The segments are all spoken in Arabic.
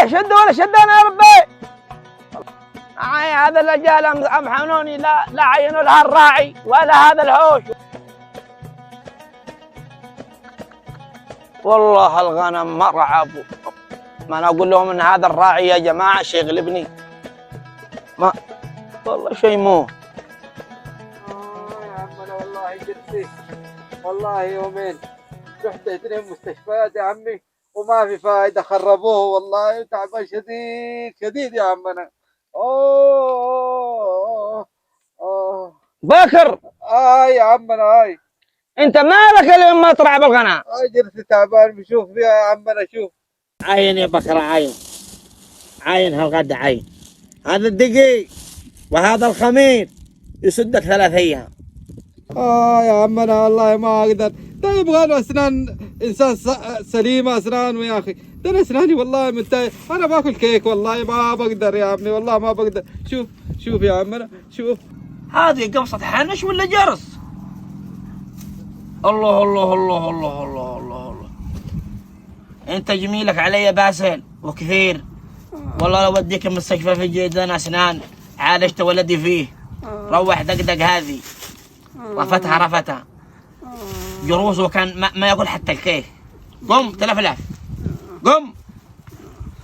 شدوا ولا شدنا يا ربي. هذا الرجال امحنوني، لا عينوا لها الراعي ولا هذا الهوش. والله الغنم مرعب. ما انا اقول لهم ان هذا الراعي يا جماعه شيء يغلبني. ما والله شيء مو. يا عم انا والله جلسي، والله يومين رحت اثنين مستشفيات يا عمي وما في فايدة، خربوه والله، تعبان شديد شديد يا عم انا. اوه بكر يا عم انا انت مالك اليوم ما ترعى بالغنم؟ جلسي تعبان بشوف فيها يا عم انا. شوف عاين يا بكر، عاين عاين هالغدا، عاين هذا الدقيق وهذا الخمير يسدك 3 أيام. يا عم انا والله ما اقدر. ده يبغى له اسنان انسان سليمه اسنانه يا اخي، ده أنا اسناني والله منتهي. انا باكل كيك والله ما بقدر يا عمي، والله ما بقدر. شوف يا عم انا شوف. هذه قبصة حنش ولا جرس؟ الله الله الله الله الله الله الله. انت جميلك علي باسل وكثير. والله لو وديك المستشفى في جيدان اسنان عالجت ولدي فيه. روح دقدق هذه رفتها جروس، وكان ما يقول حتى الكيك. قم تلفلف قم.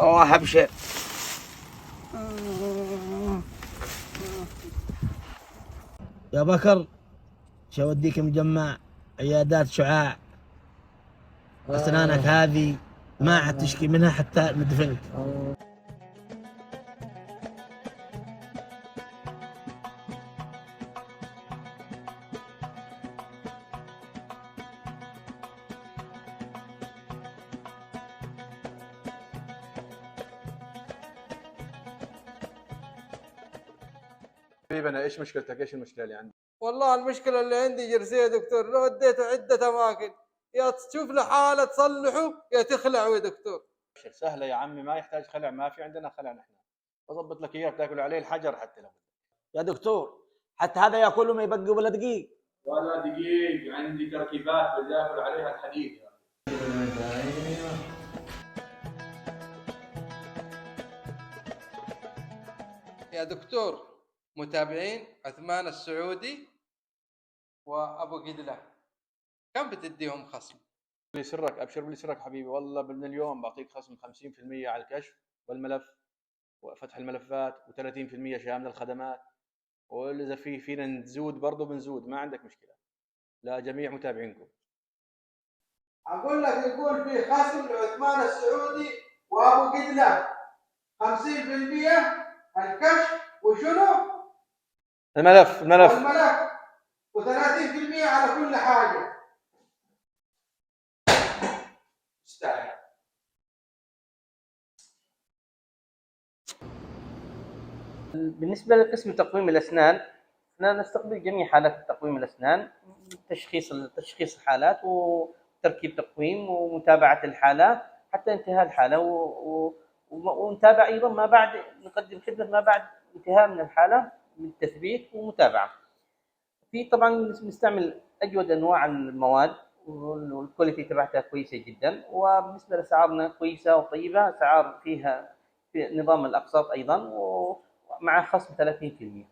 الله ابشر. يا بكر شو اوديك مجمع عيادات شعاع، اسنانك هذه ما عاد تشكي منها حتى ندفنك. حبيبي انا ايش مشكلتك؟ ايش المشكله اللي عندك؟ والله المشكله اللي عندي جرسي يا دكتور، لو وديته عده اماكن، يا تشوف له حاله تصلحه يا تخلعه يا دكتور. سهله يا عمي، ما يحتاج خلع، ما في عندنا خلع نحن. بظبط لك اياه بتاكل عليه الحجر حتى لو. يا دكتور حتى هذا ياكل ما يبقي ولا دقيق. ولا دقيق، عندي تركيبات بياكل عليها الحديد يعني. يا دكتور متابعين عثمان السعودي وابو قدله، كم بتديهم خصم؟ لي سرك، ابشر لي سرك حبيبي، والله من اليوم بعطيك خصم 50% على الكشف والملف وفتح الملفات، و30% شامل الخدمات، واذا فينا نزود برضه بنزود، ما عندك مشكله. لا جميع متابعينكم. اقول لك يقول في خصم لعثمان السعودي وابو قدله 50% الكشف وشنو؟ الملف والملف، و30% على كل حاجه. استاهل. بالنسبة لقسم تقويم الأسنان، نستقبل جميع حالات تقويم الأسنان، تشخيص الحالات وتركيب تقويم ومتابعة الحالة حتى انتهاء الحالة، ونتابع أيضا ما بعد، نقدم خدمة ما بعد انتهاء من الحالة من تثبيت ومتابعة. في طبعا نستعمل أجود أنواع المواد والكواليتي تبعتها كويسة جدا، وبالنسبة لأسعارنا كويسة وطيبة، أسعار فيها في نظام الأقساط أيضا ومع خصم 30%.